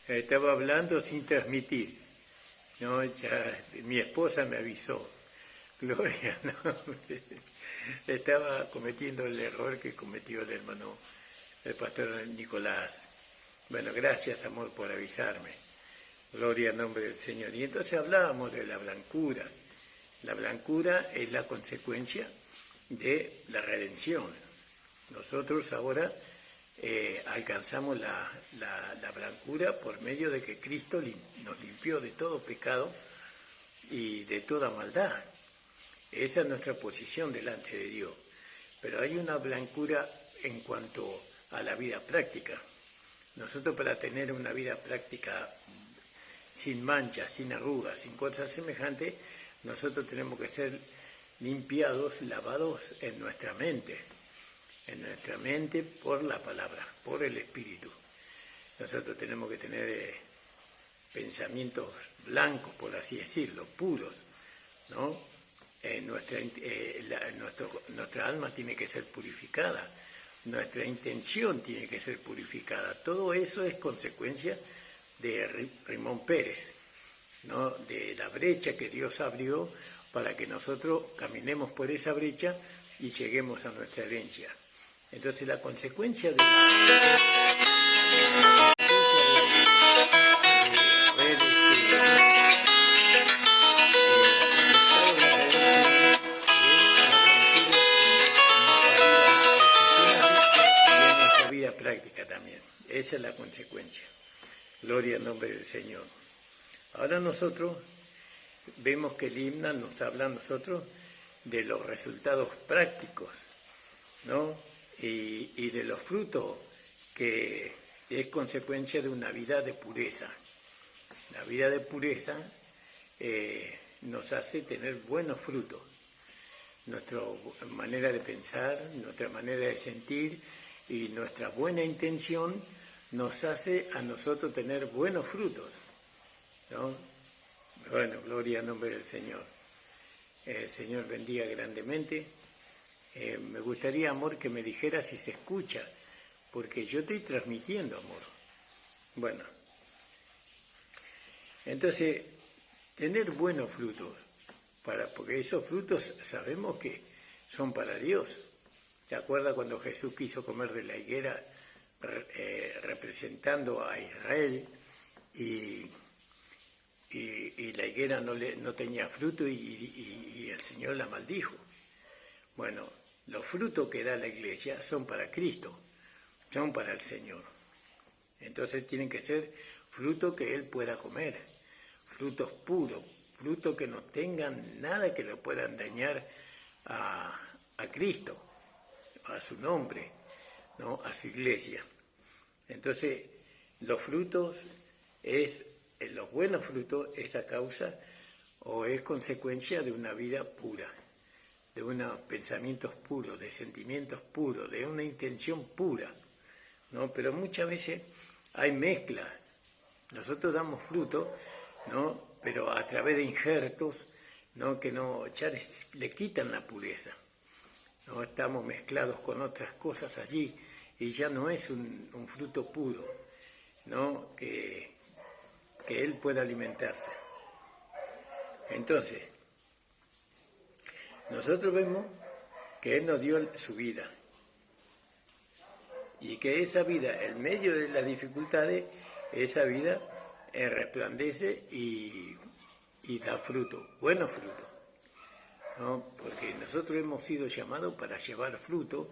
Estaba hablando sin transmitir, ¿no? Ya, mi esposa me avisó. Gloria, no, estaba cometiendo el error que cometió el hermano, el pastor Nicolás. Bueno, gracias, amor, por avisarme. Gloria al nombre del Señor. Y entonces hablábamos de la blancura. La blancura es la consecuencia de la redención. Nosotros ahora alcanzamos la blancura por medio de que Cristo nos limpió de todo pecado y de toda maldad. Esa es nuestra posición delante de Dios. Pero hay una blancura en cuanto a la vida práctica. Nosotros, para tener una vida práctica sin manchas, sin arrugas, sin cosas semejantes, nosotros tenemos que ser limpiados, lavados en nuestra mente por la palabra, por el Espíritu. Nosotros tenemos que tener pensamientos blancos, por así decirlo, puros, ¿no? Nuestra alma tiene que ser purificada, nuestra intención tiene que ser purificada. Todo eso es consecuencia de Ramón Pérez, ¿no? De la brecha que Dios abrió para que nosotros caminemos por esa brecha y lleguemos a nuestra herencia. Entonces la consecuencia de vida práctica también. Esa es la consecuencia. Gloria al nombre del Señor. Ahora nosotros vemos que el himno nos habla a nosotros de los resultados prácticos, ¿no? Y de los frutos que es consecuencia de una vida de pureza. La vida de pureza nos hace tener buenos frutos. Nuestra manera de pensar, nuestra manera de sentir y nuestra buena intención nos hace a nosotros tener buenos frutos, ¿no? Bueno, gloria al nombre del Señor. El Señor bendiga grandemente. Me gustaría, amor, que me dijera si se escucha, porque yo estoy transmitiendo, amor. Bueno, entonces, tener buenos frutos, porque esos frutos sabemos que son para Dios. ¿Se acuerda cuando Jesús quiso comer de la higuera representando a Israel y la higuera no tenía fruto y el Señor la maldijo? Bueno, los frutos que da la iglesia son para Cristo, son para el Señor. Entonces tienen que ser frutos que Él pueda comer, frutos puros, frutos que no tengan nada que le puedan dañar a Cristo, a su nombre, ¿no? A su iglesia. Entonces, los buenos frutos es a causa o es consecuencia de una vida pura, de unos pensamientos puros, de sentimientos puros, de una intención pura, ¿no? Pero muchas veces hay mezcla. Nosotros damos fruto, ¿no? Pero a través de injertos, ¿no? Que ya le quitan la pureza. No estamos mezclados con otras cosas allí y ya no es un fruto puro, ¿no? Que Él pueda alimentarse. Entonces, nosotros vemos que Él nos dio su vida y que esa vida, en medio de las dificultades, esa vida resplandece y da fruto, buenos frutos, ¿no? Porque nosotros hemos sido llamados para llevar fruto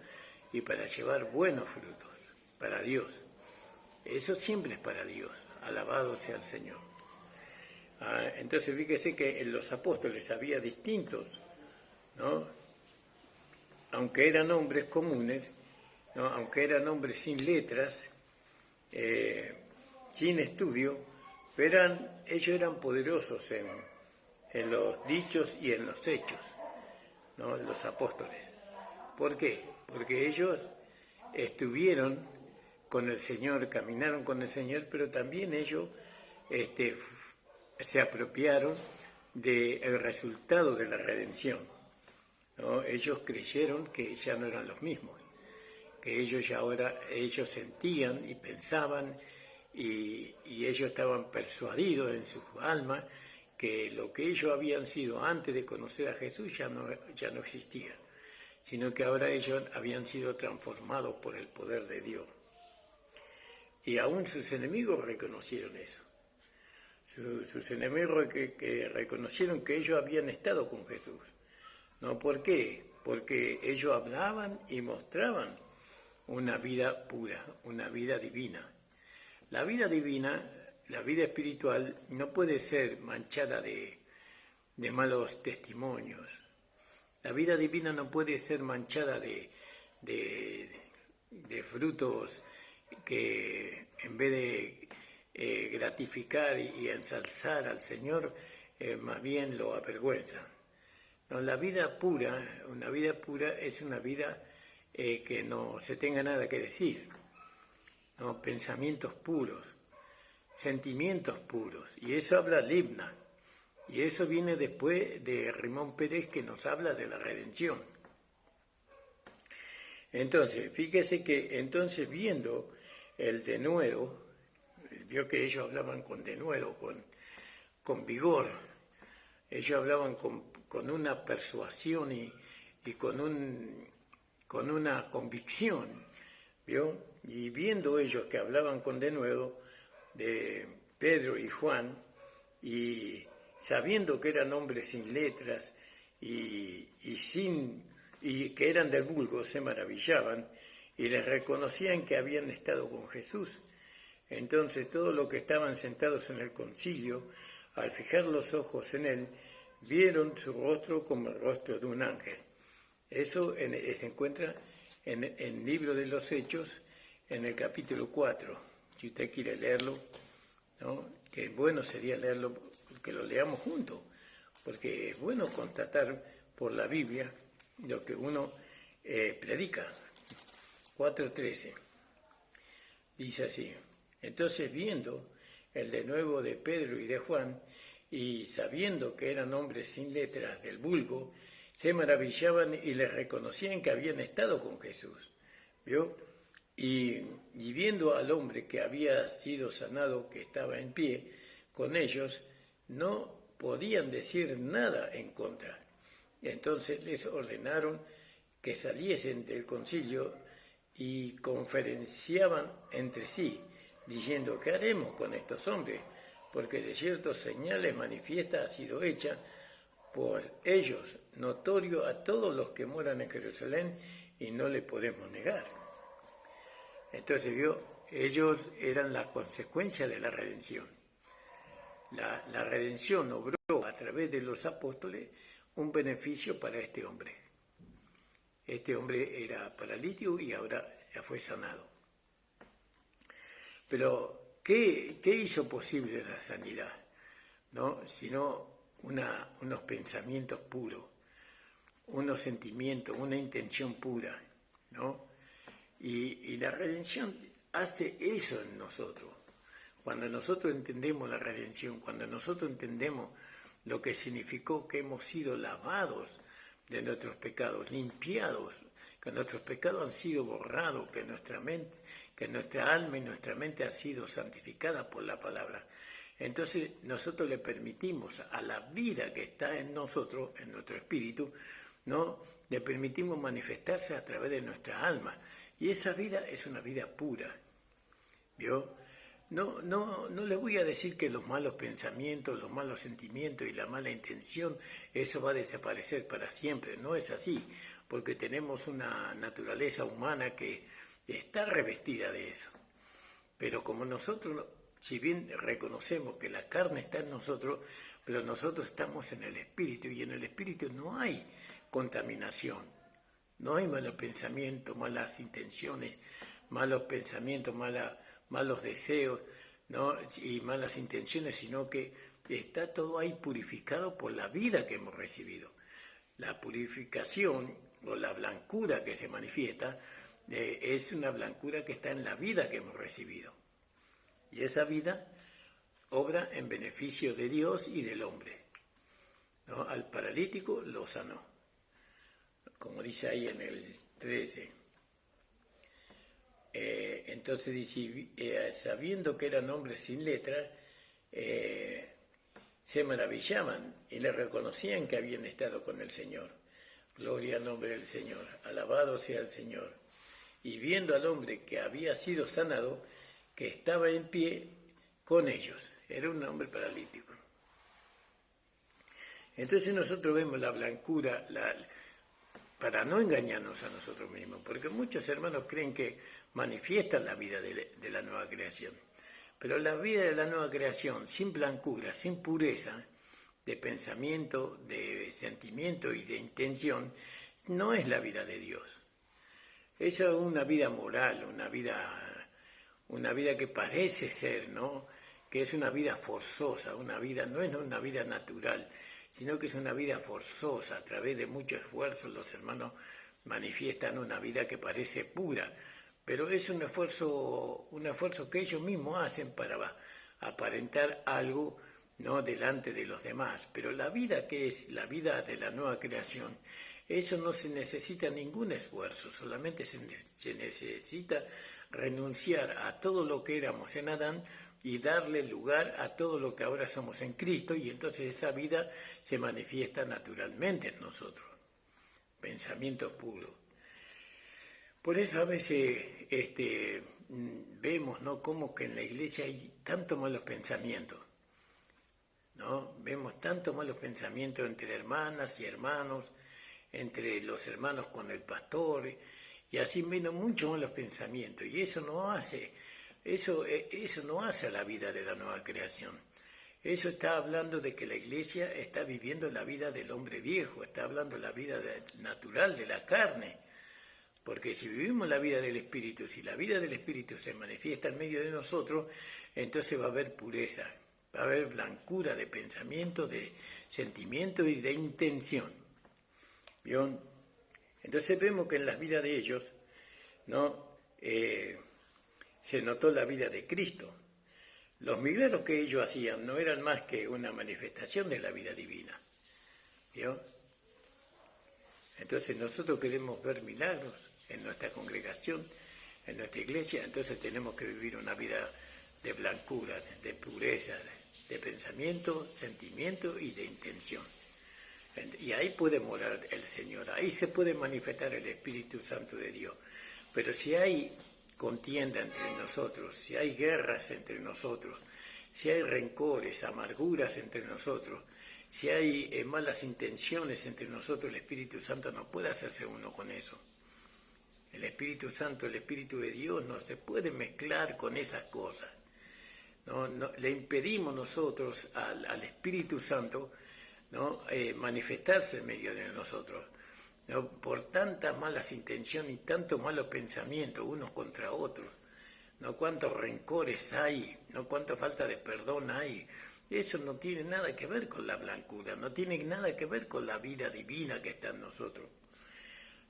y para llevar buenos frutos, para Dios. Eso siempre es para Dios, alabado sea el Señor. Entonces fíjese que en los apóstoles había distintos, ¿no? Aunque eran hombres comunes, ¿no? Aunque eran hombres sin letras, sin estudio, pero ellos eran poderosos en los dichos y en los hechos, ¿no? Los apóstoles. ¿Por qué? Porque ellos estuvieron con el Señor, caminaron con el Señor, pero también ellos se apropiaron del resultado de la redención, ¿no? Ellos creyeron que ya no eran los mismos, que ellos sentían y pensaban y ellos estaban persuadidos en su alma que lo que ellos habían sido antes de conocer a Jesús ya no existía, sino que ahora ellos habían sido transformados por el poder de Dios. Y aún sus enemigos reconocieron eso. Sus enemigos que reconocieron que ellos habían estado con Jesús. ¿No? ¿Por qué? Porque ellos hablaban y mostraban una vida pura, una vida divina. La vida divina, la vida espiritual, no puede ser manchada de malos testimonios. La vida divina no puede ser manchada de frutos que en vez de gratificar y ensalzar al Señor, más bien lo avergüenzan. No, la vida pura, una vida pura es una vida que no se tenga nada que decir, ¿no? Pensamientos puros, sentimientos puros, y eso habla Libna, y eso viene después de Rimón Pérez, que nos habla de la redención. Entonces, fíjese que entonces viendo el denuedo, vio que ellos hablaban con denuedo, con vigor, ellos hablaban con una persuasión y con una convicción, ¿vio? Y viendo ellos que hablaban con denuedo de Pedro y Juan, y sabiendo que eran hombres sin letras y que eran del vulgo, se maravillaban y les reconocían que habían estado con Jesús. Entonces todos los que estaban sentados en el concilio, al fijar los ojos en él, vieron su rostro como el rostro de un ángel. Eso se encuentra en el libro de los Hechos, en el capítulo 4. Si usted quiere leerlo, ¿no? Que bueno sería leerlo, que lo leamos juntos, porque es bueno constatar por la Biblia lo que uno predica. 4:13. Dice así: entonces, viendo el denuedo de Pedro y de Juan, y sabiendo que eran hombres sin letras del vulgo, se maravillaban y les reconocían que habían estado con Jesús. ¿Vio? Y viendo al hombre que había sido sanado, que estaba en pie con ellos, no podían decir nada en contra. Entonces les ordenaron que saliesen del concilio y conferenciaban entre sí, diciendo: ¿qué haremos con estos hombres? Porque de cierto señales manifiestas ha sido hecha por ellos, notorio a todos los que moran en Jerusalén, y no le podemos negar. Entonces, ellos eran la consecuencia de la redención. La redención obró a través de los apóstoles un beneficio para este hombre. Este hombre era paralítico y ahora ya fue sanado. Pero, ¿qué hizo posible la sanidad? ¿No? Sino unos pensamientos puros, unos sentimientos, una intención pura, ¿no? Y la redención hace eso en nosotros. Cuando nosotros entendemos la redención, cuando nosotros entendemos lo que significó que hemos sido lavados de nuestros pecados, limpiados, que nuestros pecados han sido borrados, que nuestra alma y nuestra mente ha sido santificada por la palabra. Entonces nosotros le permitimos a la vida que está en nosotros, en nuestro espíritu, ¿no? Le permitimos manifestarse a través de nuestra alma. Y esa vida es una vida pura. ¿Vio? No le voy a decir que los malos pensamientos, los malos sentimientos y la mala intención, eso va a desaparecer para siempre. No es así, porque tenemos una naturaleza humana que está revestida de eso. Pero como nosotros, si bien reconocemos que la carne está en nosotros, pero nosotros estamos en el espíritu, y en el espíritu no hay contaminación, no hay malos pensamientos, malas intenciones, malos pensamientos, malos deseos, ¿no? Y malas intenciones, sino que está todo ahí purificado por la vida que hemos recibido. La purificación o la blancura que se manifiesta es una blancura que está en la vida que hemos recibido. Y esa vida obra en beneficio de Dios y del hombre, ¿no? Al paralítico lo sanó, como dice ahí en el 13. entonces dice, sabiendo que eran hombres sin letra, se maravillaban y le reconocían que habían estado con el Señor. Gloria al nombre del Señor, alabado sea el Señor. Y viendo al hombre que había sido sanado, que estaba en pie con ellos, era un hombre paralítico. Entonces nosotros vemos la blancura, para no engañarnos a nosotros mismos, porque muchos hermanos creen que manifiestan la vida de la nueva creación. Pero la vida de la nueva creación, sin blancura, sin pureza de pensamiento, de sentimiento y de intención, no es la vida de Dios. Esa es una vida moral, una vida que parece ser, ¿no? Que es una vida forzosa, no es una vida natural, sino que es una vida forzosa. A través de mucho esfuerzo los hermanos manifiestan una vida que parece pura, pero es un esfuerzo que ellos mismos hacen para aparentar algo, ¿no?, delante de los demás. Pero la vida que es la vida de la nueva creación, eso no se necesita ningún esfuerzo, solamente se necesita renunciar a todo lo que éramos en Adán y darle lugar a todo lo que ahora somos en Cristo, y entonces esa vida se manifiesta naturalmente en nosotros. Pensamiento puro. Por eso a veces vemos, ¿no?, como que en la iglesia hay tantos malos pensamientos, ¿no? Vemos tantos malos pensamientos entre hermanas y hermanos, entre los hermanos con el pastor, y así menos muchos malos pensamientos, y eso no hace a la vida de la nueva creación. Eso está hablando de que la iglesia está viviendo la vida del hombre viejo, está hablando de la vida natural de la carne, porque si vivimos la vida del Espíritu, si la vida del Espíritu se manifiesta en medio de nosotros, entonces va a haber pureza, va a haber blancura de pensamiento, de sentimiento y de intención. ¿Vieron? Entonces vemos que en las vidas de ellos, ¿no?, se notó la vida de Cristo. Los milagros que ellos hacían no eran más que una manifestación de la vida divina. ¿Vieron? Entonces nosotros queremos ver milagros en nuestra congregación, en nuestra iglesia, entonces tenemos que vivir una vida de blancura, de pureza, de pensamiento, sentimiento y de intención. Y ahí puede morar el Señor, ahí se puede manifestar el Espíritu Santo de Dios. Pero si hay contienda entre nosotros, si hay guerras entre nosotros, si hay rencores, amarguras entre nosotros, si hay malas intenciones entre nosotros, el Espíritu Santo no puede hacerse uno con eso. El Espíritu Santo, el Espíritu de Dios no se puede mezclar con esas cosas. No, le impedimos nosotros al Espíritu Santo, ¿no?, manifestarse en medio de nosotros, ¿no?, por tantas malas intenciones y tantos malos pensamientos unos contra otros, ¿no?, cuántos rencores hay, ¿no?, cuánta falta de perdón hay. Eso no tiene nada que ver con la blancura, no tiene nada que ver con la vida divina que está en nosotros.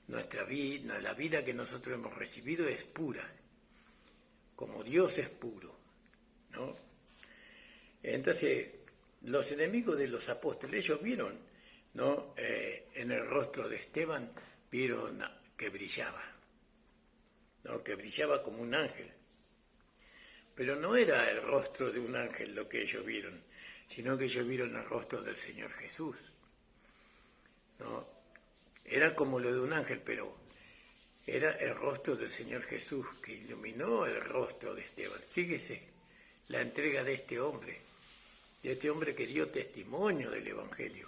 Nuestra vida, la vida que nosotros hemos recibido es pura, como Dios es puro, ¿no? Entonces, los enemigos de los apóstoles, ellos vieron, ¿no?, en el rostro de Esteban, vieron que brillaba, ¿no?, que brillaba como un ángel. Pero no era el rostro de un ángel lo que ellos vieron, sino que ellos vieron el rostro del Señor Jesús, ¿no? Era como lo de un ángel, pero era el rostro del Señor Jesús que iluminó el rostro de Esteban. Fíjese la entrega de este hombre que dio testimonio del Evangelio,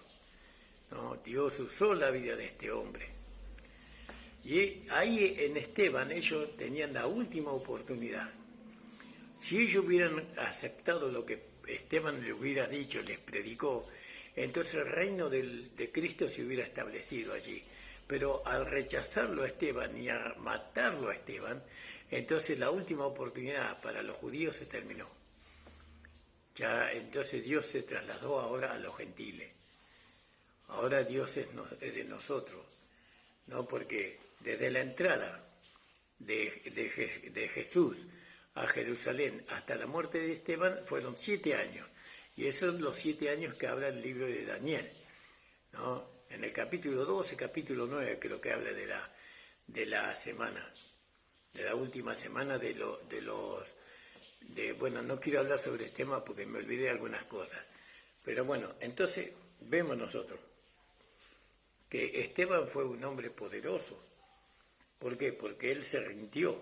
¿no? Dios usó la vida de este hombre. Y ahí en Esteban ellos tenían la última oportunidad. Si ellos hubieran aceptado lo que Esteban les hubiera dicho, les predicó, entonces el reino de Cristo se hubiera establecido allí. Pero al rechazarlo a Esteban y a matarlo a Esteban, entonces la última oportunidad para los judíos se terminó. Ya entonces Dios se trasladó ahora a los gentiles. Ahora Dios es de nosotros, ¿no? Porque desde la entrada de Jesús a Jerusalén hasta la muerte de Esteban fueron 7 años. Y esos son los 7 años que habla el libro de Daniel, ¿no? En el capítulo 12, capítulo 9, creo que habla de la semana, de la última semana bueno, no quiero hablar sobre este tema porque me olvidé algunas cosas. Pero bueno, entonces vemos nosotros que Esteban fue un hombre poderoso. ¿Por qué? Porque él se rindió,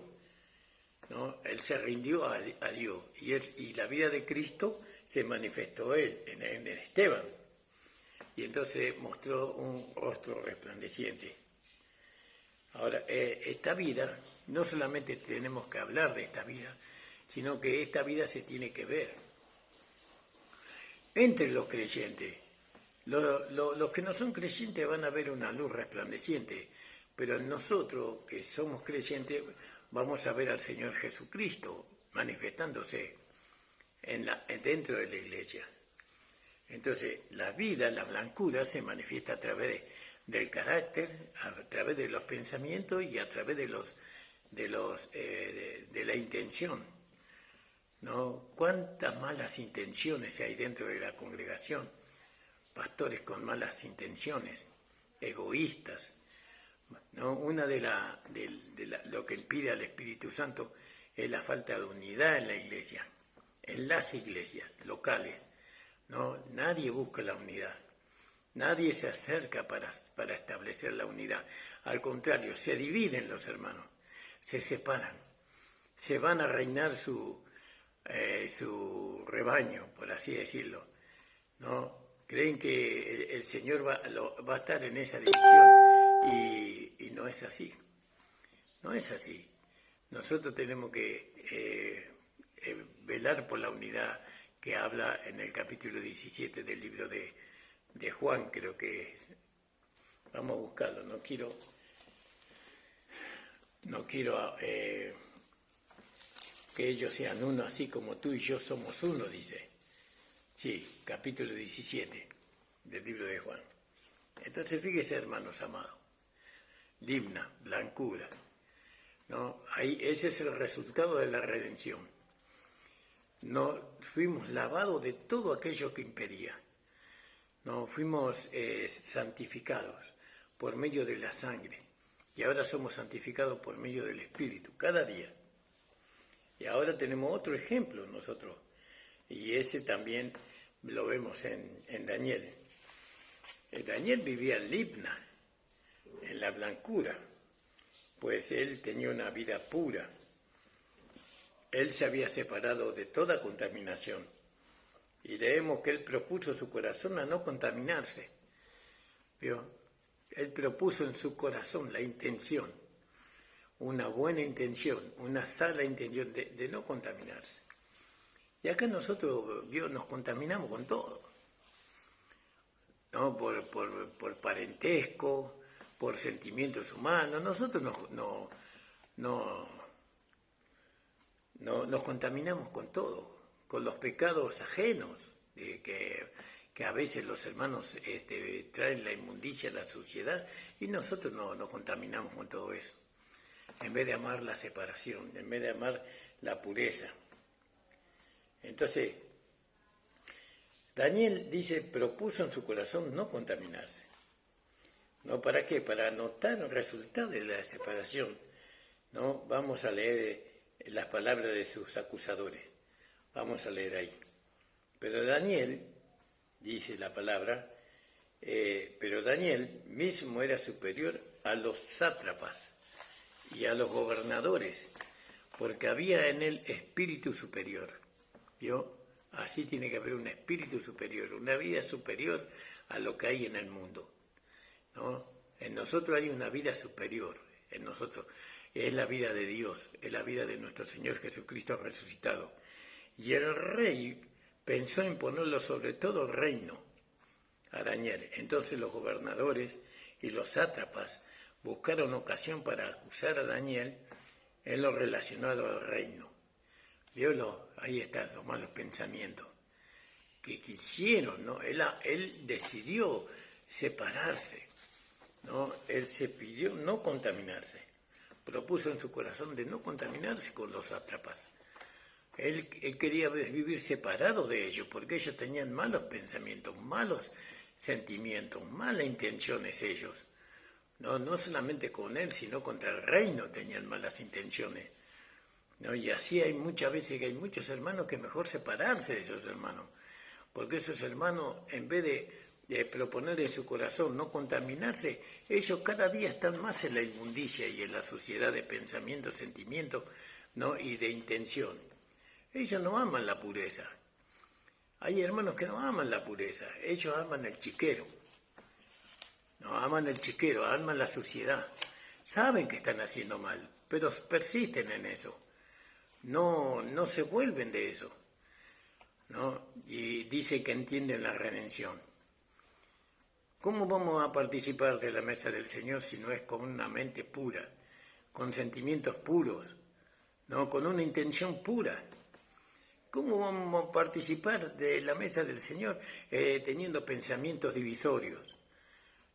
¿no? Él se rindió a Dios y la vida de Cristo se manifestó en Esteban. Y entonces mostró un rostro resplandeciente. Ahora, esta vida, no solamente tenemos que hablar de esta vida, sino que esta vida se tiene que ver entre los creyentes. Los que no son creyentes van a ver una luz resplandeciente, pero nosotros que somos creyentes vamos a ver al Señor Jesucristo manifestándose dentro de la iglesia. Entonces, la vida, la blancura, se manifiesta a través del carácter, a través de los pensamientos y a través de la intención, ¿no? ¿Cuántas malas intenciones hay dentro de la congregación? Pastores con malas intenciones, egoístas, ¿no? Una de lo que pide al Espíritu Santo es la falta de unidad en la iglesia, en las iglesias locales. No, nadie busca la unidad, nadie se acerca para establecer la unidad. Al contrario, se dividen los hermanos, se separan, se van a reinar su rebaño, por así decirlo, ¿no? Creen que el Señor va a estar en esa división y no es así, no es así. Nosotros tenemos que velar por la unidad que habla en el capítulo 17 del libro de Juan, creo que es. Vamos a buscarlo, no quiero que ellos sean uno así como tú y yo somos uno, dice. Sí, capítulo 17 del libro de Juan. Entonces fíjese, hermanos amados, limna, blancura, ¿no? Ese es el resultado de la redención. No fuimos lavados de todo aquello que impedía. No fuimos santificados por medio de la sangre. Y ahora somos santificados por medio del Espíritu, cada día. Y ahora tenemos otro ejemplo nosotros. Y ese también lo vemos en Daniel. Daniel vivía en Libna, en la blancura, pues él tenía una vida pura. Él se había separado de toda contaminación y leemos que él propuso su corazón a no contaminarse. ¿Vio? Él propuso en su corazón la intención, una buena intención, una sana intención de no contaminarse. Y acá nosotros, nos contaminamos con todo, ¿no? Por parentesco, por sentimientos humanos. Nosotros nos contaminamos con todo, con los pecados ajenos, que a veces los hermanos traen la inmundicia, la suciedad, y nosotros nos contaminamos con todo eso, en vez de amar la separación, en vez de amar la pureza. Entonces, Daniel dice, propuso en su corazón no contaminarse. ¿No? ¿Para qué? Para notar el resultado de la separación, ¿no? Vamos a leer las palabras de sus acusadores. Vamos a leer ahí. Pero Daniel, dice la palabra, pero Daniel mismo era superior a los sátrapas y a los gobernadores, porque había en él espíritu superior. ¿Vio? Así tiene que haber un espíritu superior, una vida superior a lo que hay en el mundo, ¿no? En nosotros hay una vida superior, en nosotros es la vida de Dios, es la vida de nuestro Señor Jesucristo resucitado. Y el rey pensó en ponerlo sobre todo el reino a Daniel. Entonces los gobernadores y los sátrapas buscaron ocasión para acusar a Daniel en lo relacionado al reino. ¿Vio? Ahí están los malos pensamientos que quisieron, ¿no? Él decidió separarse, ¿no? Él se pidió no contaminarse, propuso en su corazón de no contaminarse con los sátrapas. Él quería vivir separado de ellos, porque ellos tenían malos pensamientos, malos sentimientos, malas intenciones ellos, No solamente con él, sino contra el reino tenían malas intenciones. ¿No? Y así hay muchas veces que hay muchos hermanos que es mejor separarse de esos hermanos, porque esos hermanos, en vez de proponer en su corazón no contaminarse, ellos cada día están más en la inmundicia y en la suciedad de pensamiento, sentimiento, ¿no? Y de intención. Ellos no aman la pureza. Hay hermanos que no aman la pureza, ellos aman el chiquero. No aman el chiquero, aman la suciedad. Saben que están haciendo mal, pero persisten en eso. No se vuelven de eso, ¿no? Y dicen que entienden la redención. ¿Cómo vamos a participar de la mesa del Señor si no es con una mente pura, con sentimientos puros, ¿no? Con una intención pura? ¿Cómo vamos a participar de la mesa del Señor teniendo pensamientos divisorios,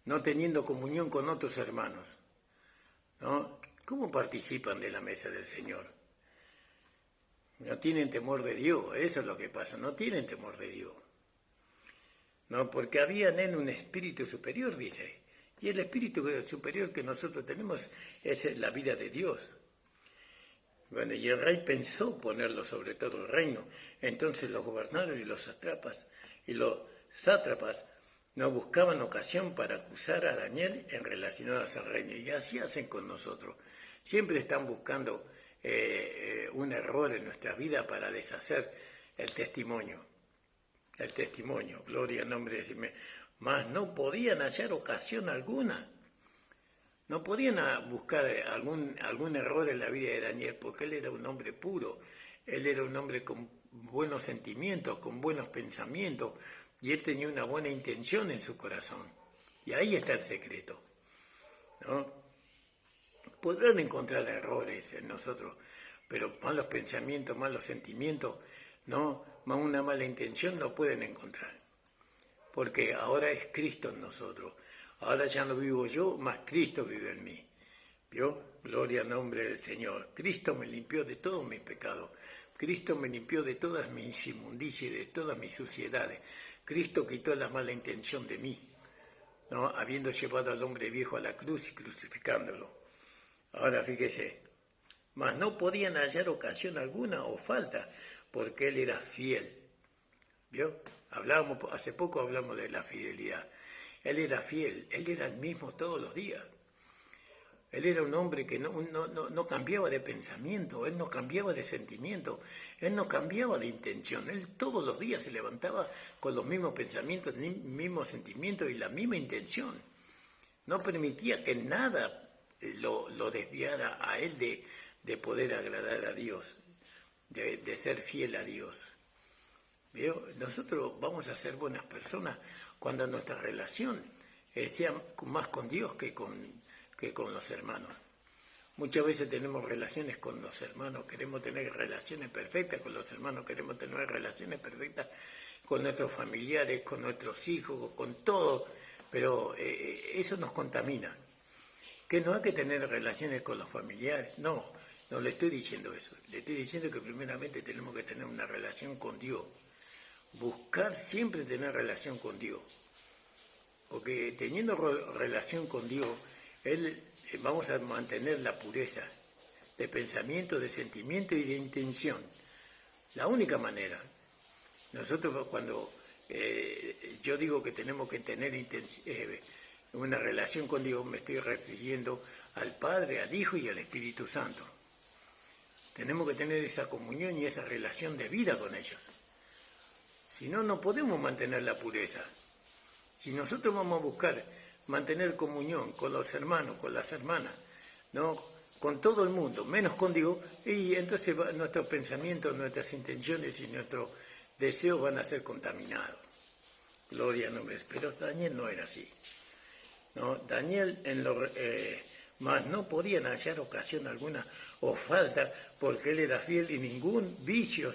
no teniendo comunión con otros hermanos, ¿no? ¿Cómo participan de la mesa del Señor? No tienen temor de Dios, eso es lo que pasa, no tienen temor de Dios. No, porque había en él un espíritu superior, dice, y el espíritu superior que nosotros tenemos es la vida de Dios. Bueno, y el rey pensó ponerlo sobre todo el reino. Entonces los gobernadores y los sátrapas no buscaban ocasión para acusar a Daniel en relación al reino. Y así hacen con nosotros. Siempre están buscando un error en nuestra vida para deshacer el testimonio. El testimonio, gloria al nombre de Dios. Mas no podían hallar ocasión alguna. No podían buscar algún error en la vida de Daniel, porque él era un hombre puro, él era un hombre con buenos sentimientos, con buenos pensamientos, y él tenía una buena intención en su corazón. Y ahí está el secreto, ¿no? Podrán encontrar errores en nosotros, pero malos pensamientos, malos sentimientos, ¿no? Una mala intención no pueden encontrar, porque ahora es Cristo en nosotros. Ahora ya no vivo yo, mas Cristo vive en mí. ¿Vio? Gloria al nombre del Señor. Cristo me limpió de todos mis pecados. Cristo me limpió de todas mis inmundicias y de todas mis suciedades. Cristo quitó la mala intención de mí, ¿no? Habiendo llevado al hombre viejo a la cruz y crucificándolo. Ahora fíjese, mas no podían hallar ocasión alguna o falta, porque él era fiel. ¿Vio? Hace poco hablamos de la fidelidad. Él era fiel, él era el mismo todos los días. Él era un hombre que no cambiaba de pensamiento, él no cambiaba de sentimiento, él no cambiaba de intención. Él todos los días se levantaba con los mismos pensamientos, mismos sentimientos y la misma intención. No permitía que nada lo desviara a él de poder agradar a Dios, de ser fiel a Dios. ¿Veo? Nosotros vamos a ser buenas personas cuando nuestra relación sea más con Dios que con los hermanos. Muchas veces tenemos relaciones con los hermanos, queremos tener relaciones perfectas con los hermanos, queremos tener relaciones perfectas con nuestros familiares, con nuestros hijos, con todo, pero eso nos contamina. Que no hay que tener relaciones con los familiares, no le estoy diciendo eso, le estoy diciendo que primeramente tenemos que tener una relación con Dios. Buscar siempre tener relación con Dios, porque teniendo relación con Dios, vamos a mantener la pureza de pensamiento, de sentimiento y de intención. La única manera. Nosotros cuando yo digo que tenemos que tener una relación con Dios, me estoy refiriendo al Padre, al Hijo y al Espíritu Santo. Tenemos que tener esa comunión y esa relación de vida con ellos. Si no, no podemos mantener la pureza. Si nosotros vamos a buscar mantener comunión con los hermanos, con las hermanas, ¿no? Con todo el mundo, menos con Dios, y entonces nuestros pensamientos, nuestras intenciones y nuestros deseos van a ser contaminados. Gloria al nombre. Pero Daniel no era así, ¿no? Daniel más no podían hallar ocasión alguna o falta, porque él era fiel y ningún vicio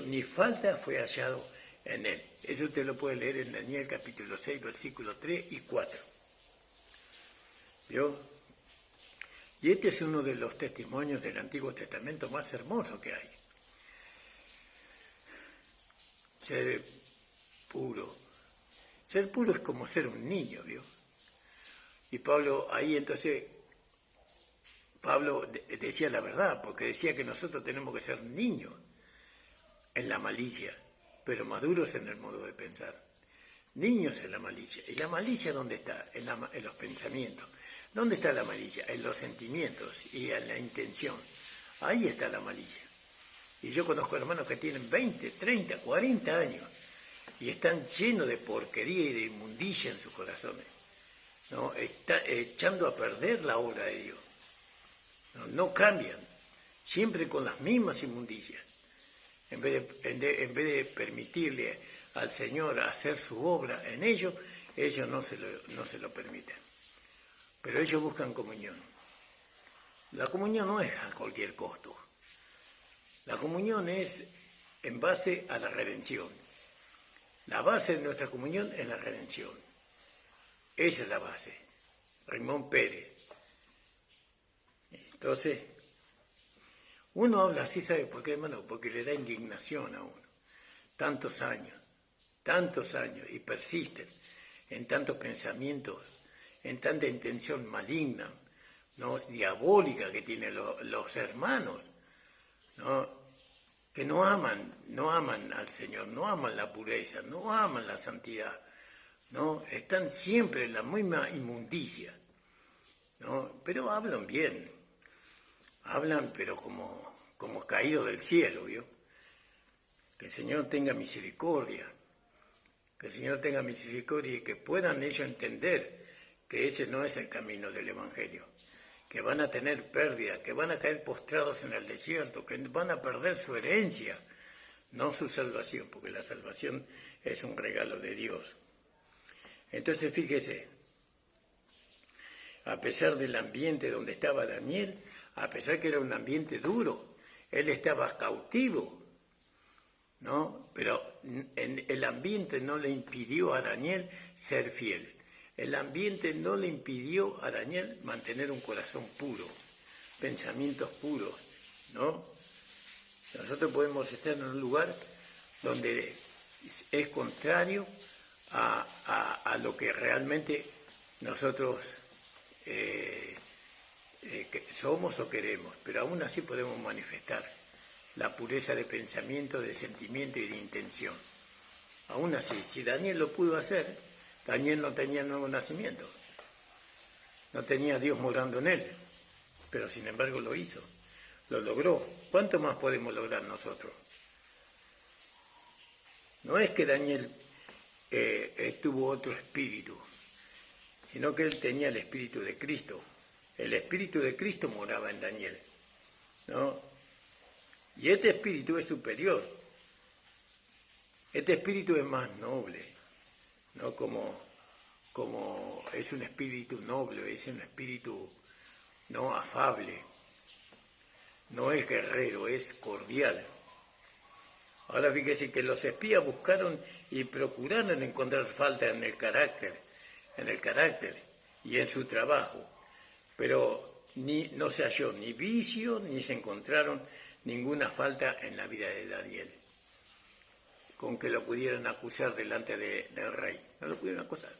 ni falta fue hallado en él. Eso usted lo puede leer en Daniel capítulo 6, versículos 3 y 4. ¿Vio? Y este es uno de los testimonios del Antiguo Testamento más hermosos que hay. Ser puro. Ser puro es como ser un niño, ¿vio? Y Pablo, ahí entonces, Pablo decía la verdad, porque decía que nosotros tenemos que ser niños en la malicia, pero maduros en el modo de pensar. Niños en la malicia. ¿Y la malicia dónde está? En los pensamientos. ¿Dónde está la malicia? En los sentimientos y en la intención. Ahí está la malicia. Y yo conozco hermanos que tienen 20, 30, 40 años y están llenos de porquería y de inmundicia en sus corazones. ¿No? Está echando a perder la obra de Dios. No cambian, siempre con las mismas inmundicias. En vez de permitirle al Señor hacer su obra en ellos no se lo permiten. Pero ellos buscan comunión. La comunión no es a cualquier costo. La comunión es en base a la redención. La base de nuestra comunión es la redención. Esa es la base. Ramón Pérez. Entonces, uno habla así, ¿sabe por qué, hermano? Porque le da indignación a uno. Tantos años, y persisten en tantos pensamientos, en tanta intención maligna, ¿no? Diabólica que tienen los hermanos, ¿no? Que no aman al Señor, no aman la pureza, no aman la santidad, ¿no? Están siempre en la misma inmundicia, ¿no? Pero hablan bien, pero como caídos del cielo, ¿vio? Que el Señor tenga misericordia, y que puedan ellos entender que ese no es el camino del Evangelio, que van a tener pérdida, que van a caer postrados en el desierto, que van a perder su herencia, no su salvación, porque la salvación es un regalo de Dios. Entonces fíjese, a pesar del ambiente donde estaba Daniel, a pesar que era un ambiente duro, él estaba cautivo, ¿no? Pero el ambiente no le impidió a Daniel ser fiel. El ambiente no le impidió a Daniel mantener un corazón puro, pensamientos puros, ¿no? Nosotros podemos estar en un lugar donde es contrario a lo que realmente nosotros somos o queremos, pero aún así podemos manifestar la pureza de pensamiento, de sentimiento y de intención. Aún así, si Daniel lo pudo hacer, Daniel no tenía nuevo nacimiento, no tenía a Dios morando en él, pero sin embargo lo hizo, lo logró. ¿Cuánto más podemos lograr nosotros? No es que Daniel tuvo otro espíritu, sino que él tenía el espíritu de Cristo. El espíritu de Cristo moraba en Daniel, ¿no? Y este espíritu es superior. Este espíritu es más noble, ¿no? Como es un espíritu noble, es un espíritu no afable, no es guerrero, es cordial. Ahora fíjese que los espías buscaron y procuraron encontrar falta en el carácter y en su trabajo, pero no se halló ni vicio ni se encontraron ninguna falta en la vida de Daniel, con que lo pudieran acusar delante del rey. No lo pudieron acusar.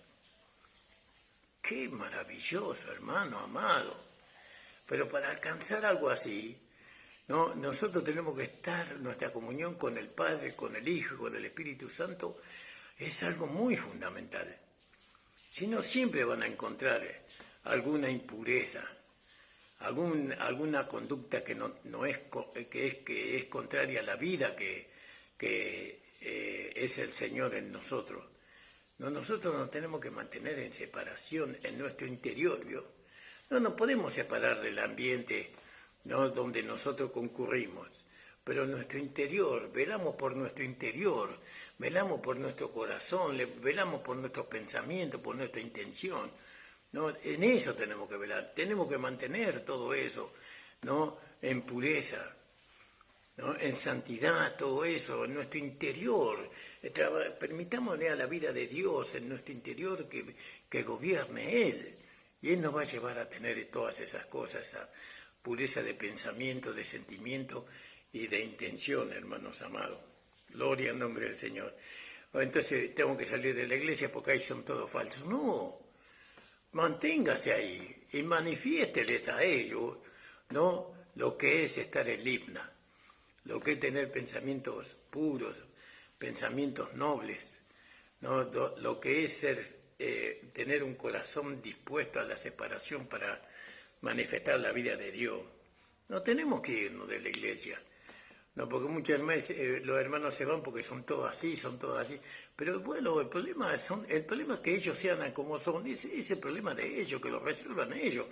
¡Qué maravilloso, hermano amado! Pero para alcanzar algo así, ¿no? Nosotros tenemos que estar, nuestra comunión con el Padre, con el Hijo y con el Espíritu Santo es algo muy fundamental. Si no, siempre van a encontrar alguna impureza, alguna conducta que es contraria a la vida que es el Señor en nosotros. No, nosotros nos tenemos que mantener en separación en nuestro interior, ¿vio? No nos podemos separar del ambiente, ¿no?, donde nosotros concurrimos, pero en nuestro interior, velamos por nuestro interior, velamos por nuestro corazón, velamos por nuestros pensamientos, por nuestra intención, ¿no? En eso tenemos que velar, tenemos que mantener todo eso, ¿no?, en pureza, ¿no?, en santidad, todo eso, en nuestro interior. Permitámosle a la vida de Dios en nuestro interior que gobierne Él, y Él nos va a llevar a tener todas esas cosas, esa pureza de pensamiento, de sentimiento y de intención, hermanos amados. Gloria al nombre del Señor. Entonces tengo que salir de la iglesia porque ahí son todos falsos. No, manténgase ahí y manifiésteles a ellos, ¿no?, lo que es estar en Libna, lo que es tener pensamientos puros, pensamientos nobles, ¿no?, lo que es tener un corazón dispuesto a la separación para manifestar la vida de Dios. No tenemos que irnos de la iglesia. No, porque muchas veces los hermanos se van porque son todos así, Pero bueno, el problema es que ellos sean como son, ese problema de ellos, que lo resuelvan ellos.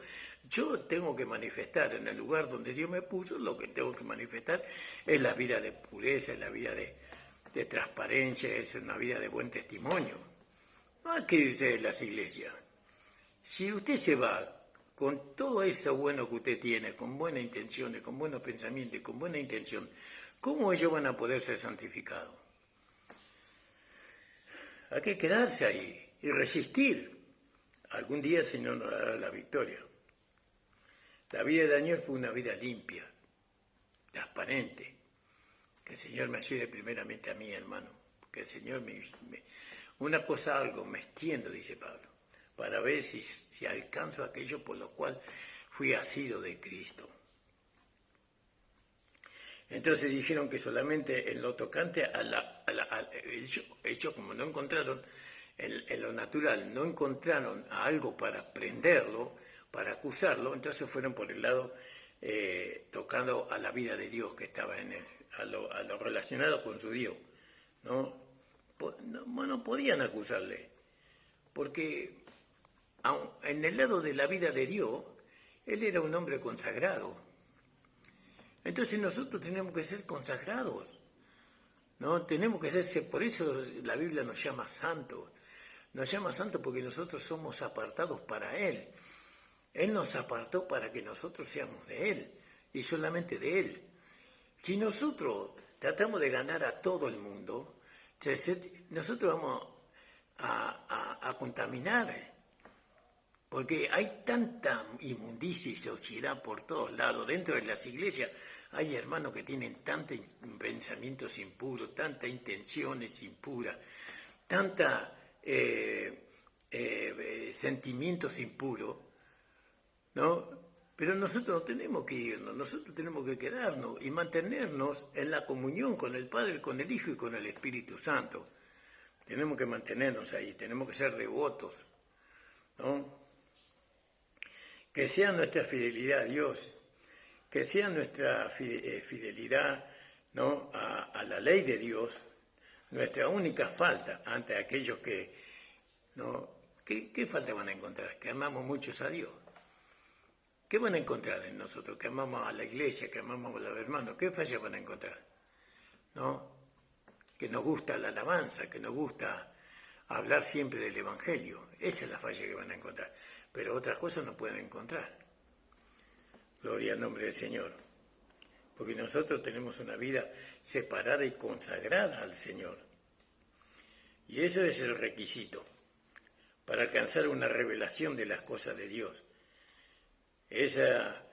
Yo tengo que manifestar en el lugar donde Dios me puso, lo que tengo que manifestar es la vida de pureza, es la vida de transparencia, es una vida de buen testimonio. No hay que irse de las iglesias. Si usted se va con todo eso bueno que usted tiene, con buenas intenciones, con buenos pensamientos y con buena intención, ¿cómo ellos van a poder ser santificados? Hay que quedarse ahí y resistir. Algún día el Señor nos dará la victoria. La vida de Daniel fue una vida limpia, transparente. Que el Señor me ayude primeramente a mí, hermano. Que el Señor una cosa algo, me extiendo, dice Pablo, para ver si alcanzo aquello por lo cual fui asido de Cristo. Entonces dijeron que solamente en lo tocante ellos como no encontraron en lo natural, no encontraron a algo para prenderlo, para acusarlo, entonces fueron por el lado tocando a la vida de Dios que estaba en él, a lo relacionado con su Dios, ¿no? No podían acusarle, porque en el lado de la vida de Dios, él era un hombre consagrado. Entonces nosotros tenemos que ser consagrados, ¿no? Tenemos que ser, por eso la Biblia nos llama santos. Nos llama santos porque nosotros somos apartados para Él. Él nos apartó para que nosotros seamos de Él y solamente de Él. Si nosotros tratamos de ganar a todo el mundo, nosotros vamos a contaminar, porque hay tanta inmundicia y sociedad por todos lados. Dentro de las iglesias hay hermanos que tienen tantos pensamientos impuros, tantas intenciones impuras, tantos sentimientos impuros, ¿no? Pero nosotros no tenemos que irnos, nosotros tenemos que quedarnos y mantenernos en la comunión con el Padre, con el Hijo y con el Espíritu Santo. Tenemos que mantenernos ahí, tenemos que ser devotos, ¿no? Que sea nuestra fidelidad a Dios, que sea nuestra fidelidad, ¿no?, a la ley de Dios, nuestra única falta ante aquellos que, ¿no? ¿Qué falta van a encontrar? Que amamos muchos a Dios. ¿Qué van a encontrar en nosotros? Que amamos a la iglesia, que amamos a los hermanos. ¿Qué falla van a encontrar? ¿No? Que nos gusta la alabanza, que nos gusta hablar siempre del Evangelio. Esa es la falla que van a encontrar. Pero otras cosas no pueden encontrar. Gloria al nombre del Señor. Porque nosotros tenemos una vida separada y consagrada al Señor. Y eso es el requisito para alcanzar una revelación de las cosas de Dios. Esa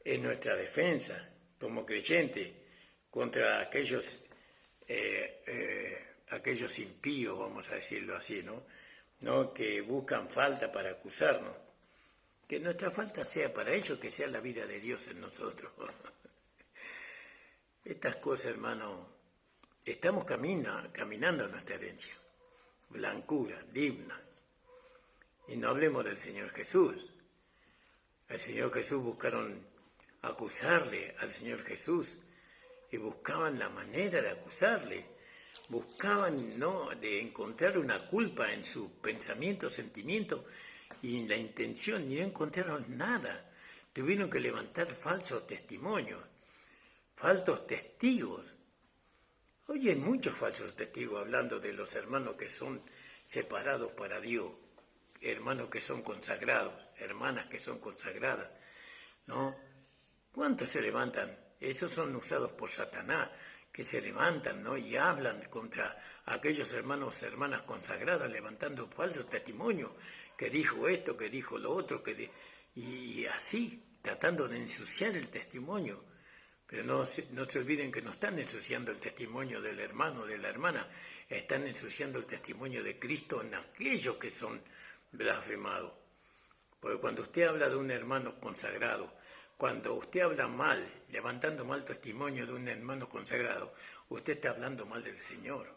es nuestra defensa como creyentes contra aquellos impíos, vamos a decirlo así, ¿no? Que buscan falta para acusarnos. Que nuestra falta sea para ellos, que sea la vida de Dios en nosotros. Estas cosas, hermano, estamos caminando en nuestra herencia. Blancura, digna. Y no hablemos del Señor Jesús. Al Señor Jesús buscaron acusarle al Señor Jesús y buscaban la manera de acusarle. Buscaban, ¿no?, de encontrar una culpa en su pensamiento, sentimiento y en la intención, y no encontraron nada. Tuvieron que levantar falsos testimonios, falsos testigos. Hoy hay muchos falsos testigos hablando de los hermanos que son separados para Dios, hermanos que son consagrados, hermanas que son consagradas, ¿no? ¿Cuántos se levantan? Esos son usados por Satanás, que se levantan, ¿no?, y hablan contra aquellos hermanos, hermanas consagradas, levantando falsos testimonios, que dijo esto, que dijo lo otro, y así, tratando de ensuciar el testimonio. Pero no se olviden que no están ensuciando el testimonio del hermano, de la hermana, están ensuciando el testimonio de Cristo en aquellos que son blasfemados. Porque cuando usted habla de un hermano consagrado, cuando usted habla mal, levantando mal testimonio de un hermano consagrado, usted está hablando mal del Señor.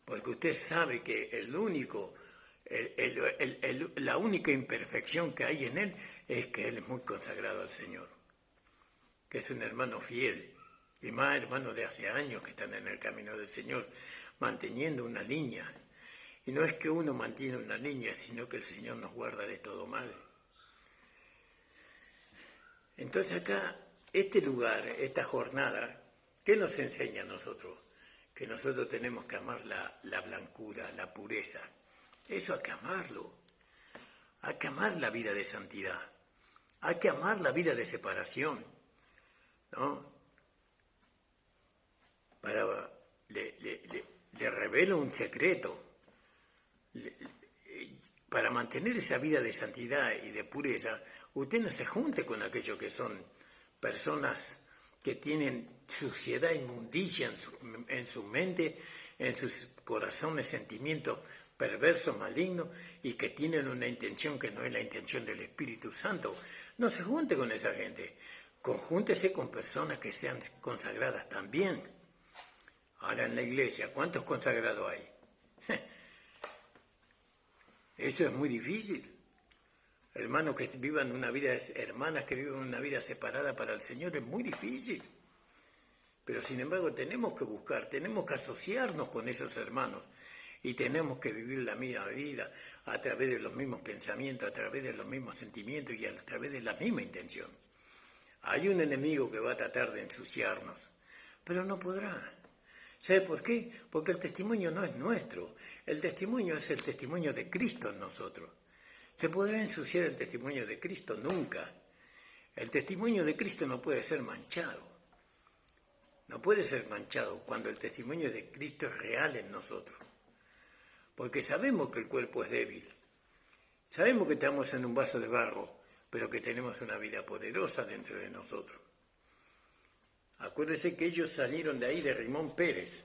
Porque usted sabe que la única imperfección que hay en él es que él es muy consagrado al Señor. Que es un hermano fiel. Y más hermanos de hace años que están en el camino del Señor, manteniendo una línea. Y no es que uno mantiene una línea, sino que el Señor nos guarda de todo mal. Entonces acá, este lugar, esta jornada, ¿qué nos enseña a nosotros? Que nosotros tenemos que amar la blancura, la pureza. Eso hay que amarlo. Hay que amar la vida de santidad. Hay que amar la vida de separación, ¿no? Le revelo un secreto. Para mantener esa vida de santidad y de pureza, usted no se junte con aquellos que son personas que tienen suciedad, inmundicia en su mente, en sus corazones, sentimientos perversos, malignos, y que tienen una intención que no es la intención del Espíritu Santo. No se junte con esa gente. Conjúntese con personas que sean consagradas también. Ahora en la iglesia, ¿cuántos consagrados hay? Eso es muy difícil. Hermanos que vivan una vida, hermanas que vivan una vida separada para el Señor, es muy difícil. Pero sin embargo tenemos que buscar, tenemos que asociarnos con esos hermanos y tenemos que vivir la misma vida a través de los mismos pensamientos, a través de los mismos sentimientos y a través de la misma intención. Hay un enemigo que va a tratar de ensuciarnos, pero no podrá. ¿Sabe por qué? Porque el testimonio no es nuestro, el testimonio es el testimonio de Cristo en nosotros. ¿Se podrá ensuciar el testimonio de Cristo? Nunca. El testimonio de Cristo no puede ser manchado. No puede ser manchado cuando el testimonio de Cristo es real en nosotros. Porque sabemos que el cuerpo es débil. Sabemos que estamos en un vaso de barro, pero que tenemos una vida poderosa dentro de nosotros. Acuérdense que ellos salieron de ahí, de Rimón Pérez,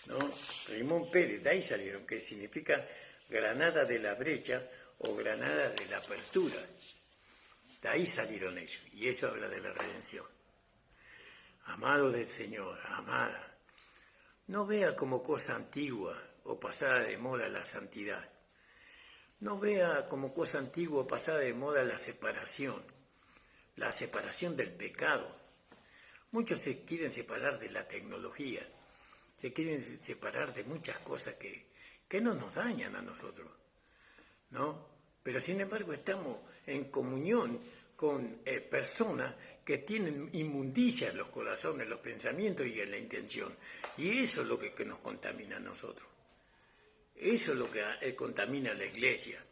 ¿no? Rimón Pérez, de ahí salieron, que significa granada de la brecha o granada de la apertura. De ahí salieron ellos, y eso habla de la redención. Amado del Señor, amada, no vea como cosa antigua o pasada de moda la santidad. No vea como cosa antigua o pasada de moda la separación del pecado. Muchos se quieren separar de la tecnología, se quieren separar de muchas cosas que no nos dañan a nosotros, ¿no? Pero sin embargo estamos en comunión con personas que tienen inmundicia en los corazones, los pensamientos y en la intención. Y eso es lo que nos contamina a nosotros. Eso es lo que contamina a la iglesia.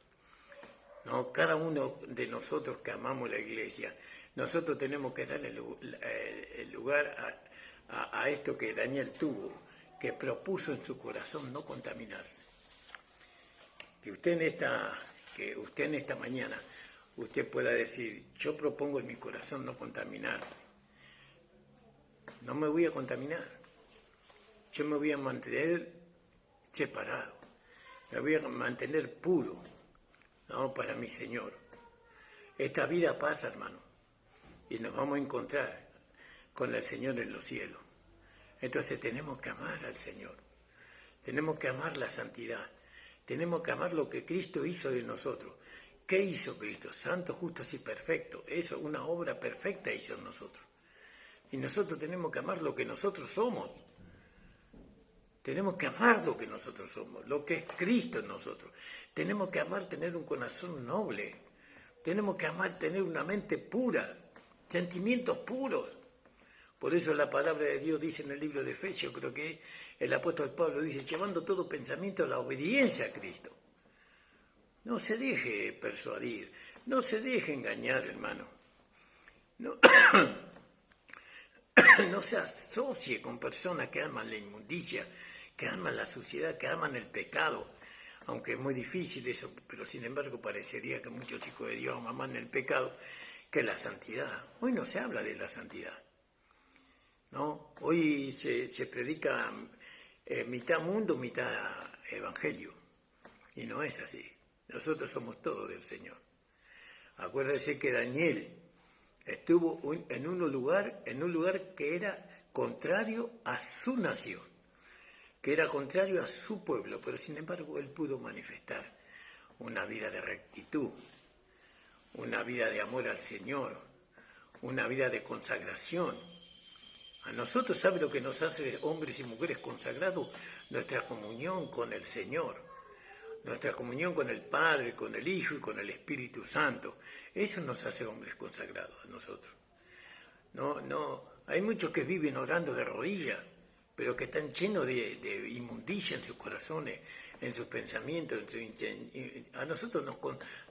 ¿No? Cada uno de nosotros que amamos la iglesia, nosotros tenemos que darle el lugar a esto que Daniel tuvo, que propuso en su corazón no contaminarse. Que usted en esta mañana, usted pueda decir, yo propongo en mi corazón no contaminarme. No me voy a contaminar. Yo me voy a mantener separado. Me voy a mantener puro, ¿no? Para mi Señor. Esta vida pasa, hermano, y nos vamos a encontrar con el Señor en los cielos. Entonces tenemos que amar al Señor. Tenemos que amar la santidad. Tenemos que amar lo que Cristo hizo de nosotros. ¿Qué hizo Cristo? Santo, justo y perfecto. Eso, una obra perfecta hizo en nosotros. Y nosotros tenemos que amar lo que nosotros somos. Tenemos que amar lo que nosotros somos, lo que es Cristo en nosotros. Tenemos que amar tener un corazón noble. Tenemos que amar tener una mente pura, sentimientos puros. Por eso la palabra de Dios dice en el libro de Efesios, creo que el apóstol Pablo dice, llevando todo pensamiento a la obediencia a Cristo. No se deje persuadir, no se deje engañar, hermano. No, no se asocie con personas que aman la inmundicia, que aman la suciedad, que aman el pecado. Aunque es muy difícil eso, pero sin embargo parecería que muchos hijos de Dios aman el pecado que la santidad. Hoy no se habla de la santidad, ¿no? Hoy se predica mitad mundo, mitad evangelio, y no es así. Nosotros somos todos del Señor. Acuérdense que Daniel estuvo en un lugar que era contrario a su nación, que era contrario a su pueblo, pero sin embargo él pudo manifestar una vida de rectitud, una vida de amor al Señor, una vida de consagración. A nosotros, ¿sabe lo que nos hace hombres y mujeres consagrados? Nuestra comunión con el Señor, nuestra comunión con el Padre, con el Hijo y con el Espíritu Santo. Eso nos hace hombres consagrados a nosotros. Hay muchos que viven orando de rodillas, pero que están llenos de inmundicia en sus corazones, en sus pensamientos. A nosotros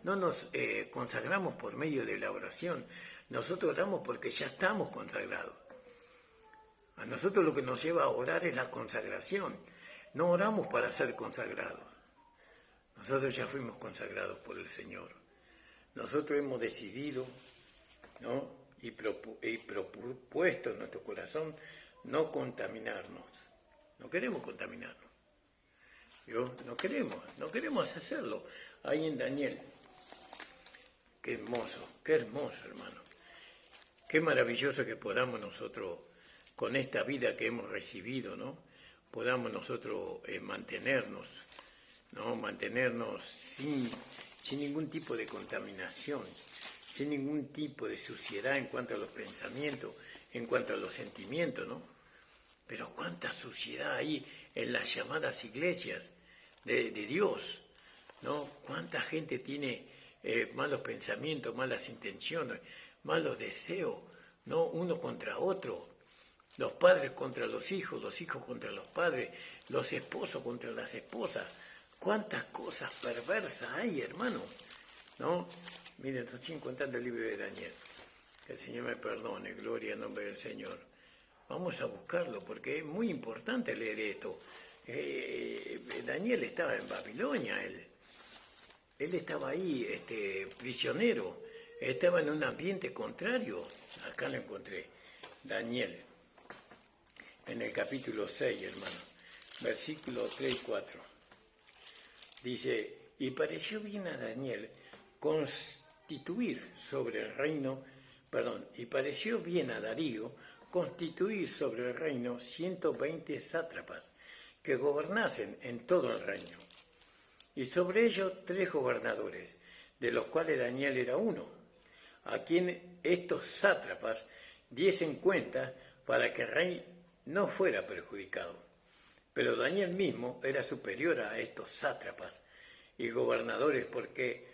no nos consagramos por medio de la oración, nosotros oramos porque ya estamos consagrados. A nosotros lo que nos lleva a orar es la consagración, no oramos para ser consagrados. Nosotros ya fuimos consagrados por el Señor. Nosotros hemos decidido, ¿no?, y propuesto en nuestro corazón no contaminarnos. No queremos contaminarnos. No queremos hacerlo. Ahí en Daniel. Qué hermoso, hermano. Qué maravilloso que podamos nosotros, con esta vida que hemos recibido, ¿no?, podamos nosotros mantenernos, ¿no?, mantenernos sin ningún tipo de contaminación, sin ningún tipo de suciedad en cuanto a los pensamientos, en cuanto a los sentimientos, ¿no? Pero cuánta suciedad hay en las llamadas iglesias de Dios, ¿no? Cuánta gente tiene malos pensamientos, malas intenciones, malos deseos, ¿no?, uno contra otro, los padres contra los hijos contra los padres, los esposos contra las esposas. Cuántas cosas perversas hay, hermano, ¿no? Miren, estoy contando el libro de Daniel. Que el Señor me perdone, gloria en nombre del Señor. Vamos a buscarlo porque es muy importante leer esto. Daniel estaba en Babilonia, él estaba ahí prisionero, estaba en un ambiente contrario. Acá lo encontré, Daniel, en el capítulo 6, hermano, versículos 3 y 4. Dice, y pareció bien a Daniel y pareció bien a Darío constituir sobre el reino 120 sátrapas que gobernasen en todo el reino, y sobre ellos 3 gobernadores, de los cuales Daniel era uno, a quien estos sátrapas diesen cuenta para que el rey no fuera perjudicado. Pero Daniel mismo era superior a estos sátrapas y gobernadores porque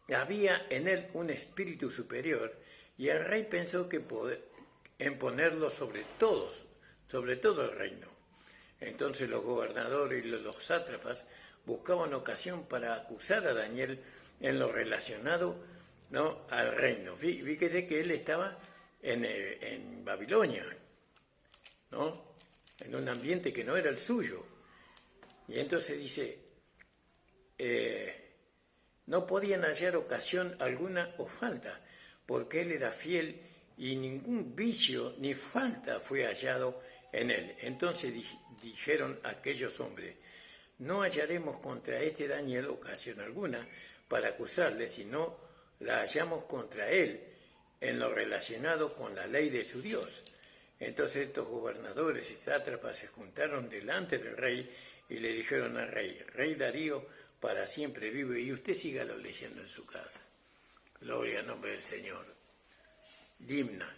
había en él un espíritu superior, y el rey pensó en ponerlo sobre todo el reino. Entonces los gobernadores y los sátrapas buscaban ocasión para acusar a Daniel en lo relacionado, ¿no?, al reino. Fíjese que él estaba en Babilonia, ¿no?, en un ambiente que no era el suyo. Y entonces dice, no podían hallar ocasión alguna o falta, porque él era fiel y ningún vicio ni falta fue hallado en él. Entonces dijeron aquellos hombres, no hallaremos contra este Daniel ocasión alguna para acusarle, sino la hallamos contra él en lo relacionado con la ley de su Dios. Entonces estos gobernadores y sátrapas se juntaron delante del rey y le dijeron al rey, Rey Darío para siempre vive, y usted sígalo leyendo en su casa. Gloria al nombre del Señor. Dimna,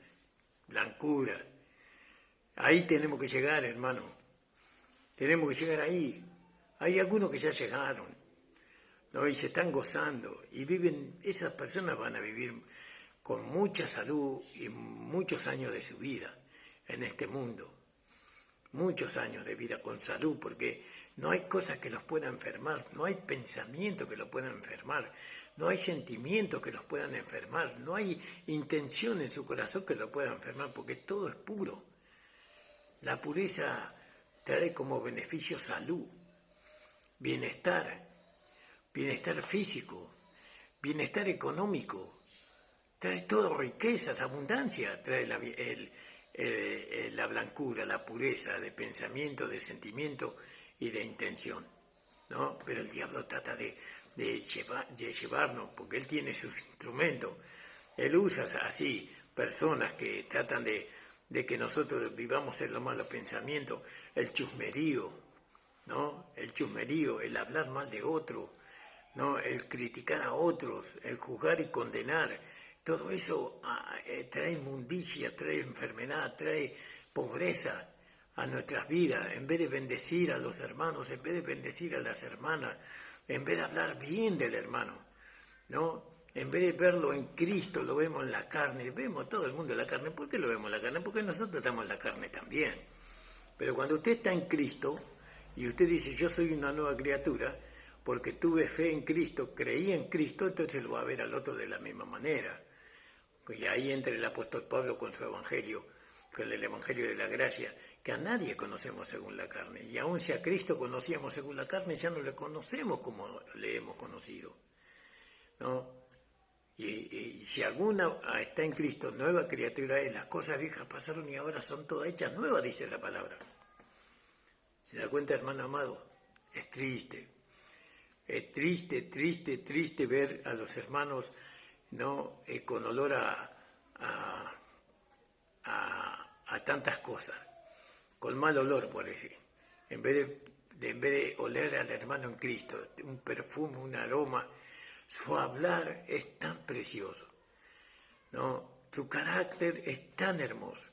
blancura. Ahí tenemos que llegar, hermano. Tenemos que llegar ahí. Hay algunos que ya llegaron, ¿no?, y se están gozando y viven. Esas personas van a vivir con mucha salud y muchos años de su vida en este mundo. Muchos años de vida con salud, porque no hay cosas que los puedan enfermar, no hay pensamiento que los puedan enfermar, no hay sentimientos que los puedan enfermar, no hay intención en su corazón que los pueda enfermar, porque todo es puro. La pureza trae como beneficio salud, bienestar físico, bienestar económico, trae todo riquezas, abundancia, trae la blancura, la pureza de pensamiento, de sentimiento y de intención, ¿no? Pero el diablo trata de de llevarnos, porque Él tiene sus instrumentos. Él usa así personas que tratan de que nosotros vivamos en los malos pensamientos, el chusmerío, ¿no? El chusmerío, el hablar mal de otro, ¿no? El criticar a otros, el juzgar y condenar. Todo eso trae inmundicia, trae enfermedad, trae pobreza a nuestras vidas. En vez de bendecir a los hermanos, en vez de bendecir a las hermanas, en vez de hablar bien del hermano, ¿no? En vez de verlo en Cristo, lo vemos en la carne. Vemos todo el mundo en la carne. ¿Por qué lo vemos en la carne? Porque nosotros estamos en la carne también. Pero cuando usted está en Cristo y usted dice, yo soy una nueva criatura, porque tuve fe en Cristo, creí en Cristo, entonces lo va a ver al otro de la misma manera. Y ahí entra el apóstol Pablo con su evangelio, con el evangelio de la gracia, que a nadie conocemos según la carne. Y aun si a Cristo conocíamos según la carne, ya no le conocemos como le hemos conocido, ¿no? Y si alguna está en Cristo, nueva criatura es, las cosas viejas pasaron y ahora son todas hechas nuevas, dice la palabra. ¿Se da cuenta, hermano amado? Es triste. Es triste, triste, triste ver a los hermanos, ¿no? Con olor a tantas cosas, con mal olor, por decir. En vez de oler al hermano en Cristo, un perfume, un aroma, su hablar es tan precioso, ¿no? Su carácter es tan hermoso.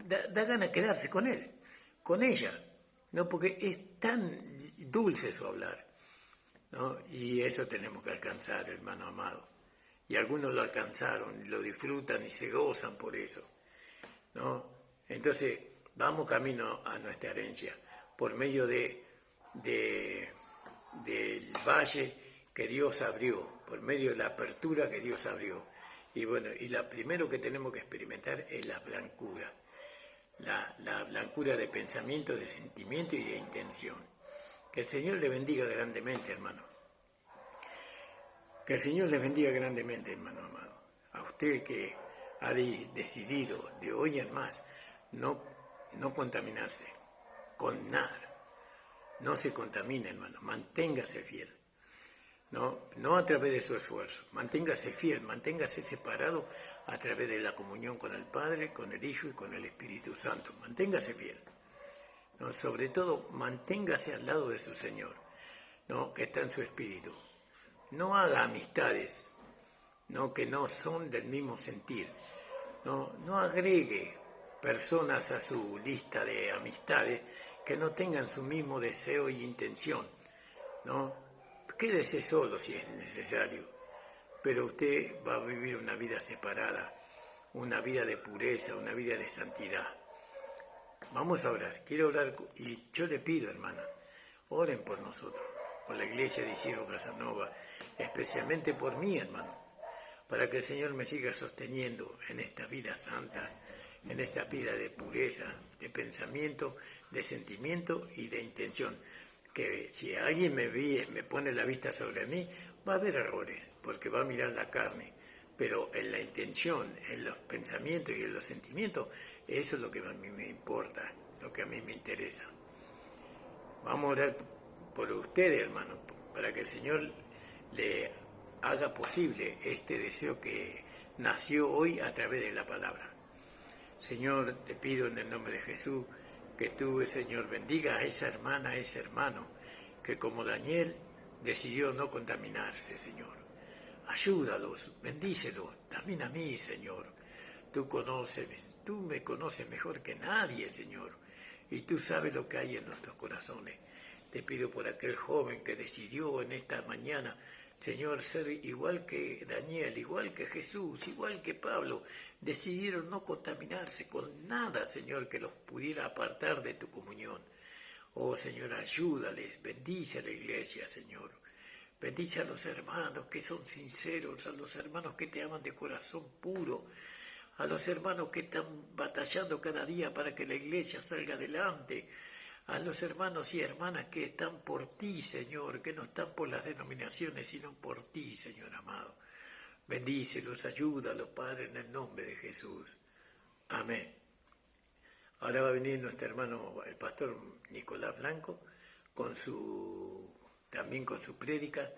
Da ganas de quedarse con él, con ella, ¿no? Porque es tan dulce su hablar, ¿no? Y eso tenemos que alcanzar, hermano amado. Y algunos lo alcanzaron, lo disfrutan y se gozan por eso, ¿no? Entonces, vamos camino a nuestra herencia, por medio del valle que Dios abrió, por medio de la apertura que Dios abrió. Y bueno, y lo primero que tenemos que experimentar es la blancura. La blancura de pensamiento, de sentimiento y de intención. Que el Señor le bendiga grandemente, hermano. Que el Señor le bendiga grandemente, hermano amado. A usted que ha decidido de hoy en más no contaminarse con nada. No se contamine, hermano. Manténgase fiel. No a través de su esfuerzo. Manténgase fiel, manténgase separado a través de la comunión con el Padre, con el Hijo y con el Espíritu Santo. Manténgase fiel. ¿No? Sobre todo, manténgase al lado de su Señor, ¿no? Que está en su espíritu. No haga amistades, ¿no? Que no son del mismo sentir. No agregue personas a su lista de amistades que no tengan su mismo deseo y intención, ¿no? Quédese solo si es necesario, pero usted va a vivir una vida separada, una vida de pureza, una vida de santidad. Vamos a orar, quiero orar y yo le pido, hermana, oren por nosotros, por la iglesia de Isidro Casanova, especialmente por mí, hermano, para que el Señor me siga sosteniendo en esta vida santa, en esta vida de pureza, de pensamiento, de sentimiento y de intención. Que si alguien me pone la vista sobre mí, va a haber errores, porque va a mirar la carne, pero en la intención, en los pensamientos y en los sentimientos, eso es lo que a mí me importa, lo que a mí me interesa. Vamos a orar por ustedes, hermano, para que el Señor le haga posible este deseo que nació hoy a través de la palabra. Señor, te pido en el nombre de Jesús que tú, Señor, bendiga a esa hermana, a ese hermano, que como Daniel decidió no contaminarse, Señor. Ayúdalos, bendícelos, también a mí, Señor. Tú me conoces mejor que nadie, Señor, y tú sabes lo que hay en nuestros corazones. Te pido por aquel joven que decidió en esta mañana, Señor, ser igual que Daniel, igual que Jesús, igual que Pablo, decidieron no contaminarse con nada, Señor, que los pudiera apartar de tu comunión. Oh, Señor, ayúdales, bendice a la iglesia, Señor. Bendice a los hermanos que son sinceros, a los hermanos que te aman de corazón puro, a los hermanos que están batallando cada día para que la iglesia salga adelante, a los hermanos y hermanas que están por ti, Señor, que no están por las denominaciones, sino por ti, Señor amado. Bendícelos, ayúdalos, Padre, en el nombre de Jesús. Amén. Ahora va a venir nuestro hermano, el pastor Nicolás Blanco, con su también con su prédica.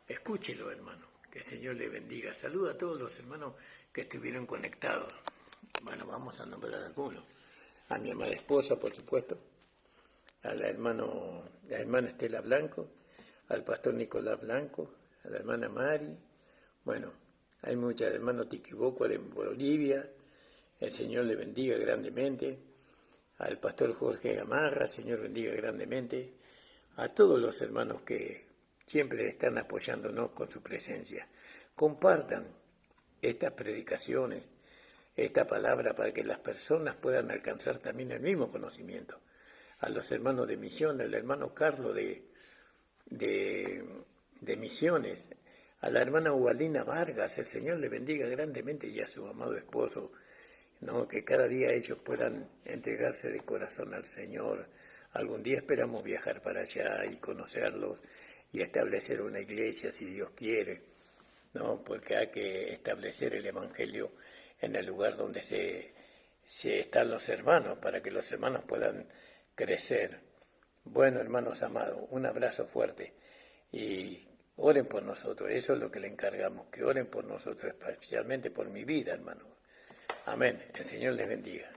Escúchelo, hermano, que el Señor le bendiga. Saluda a todos los hermanos que estuvieron conectados. Bueno, vamos a nombrar a algunos. A mi amada esposa, por supuesto, a la hermana Estela Blanco, al pastor Nicolás Blanco, a la hermana Mari. Bueno, hay muchas, el hermano Tiquiboco de Bolivia, el Señor le bendiga grandemente, al pastor Jorge Gamarra, el Señor bendiga grandemente, a todos los hermanos que siempre están apoyándonos con su presencia. Compartan estas predicaciones, esta palabra, para que las personas puedan alcanzar también el mismo conocimiento. A los hermanos de Misión, al hermano Carlos de Misiones, a la hermana Ubalina Vargas, el Señor le bendiga grandemente, y a su amado esposo, ¿no? Que cada día ellos puedan entregarse de corazón al Señor. Algún día esperamos viajar para allá y conocerlos y establecer una iglesia, si Dios quiere, ¿no? Porque hay que establecer el Evangelio en el lugar donde se están los hermanos, para que los hermanos puedan crecer. Bueno, hermanos amados, un abrazo fuerte y oren por nosotros. Eso es lo que le encargamos, que oren por nosotros, especialmente por mi vida, hermano. Amén. El Señor les bendiga.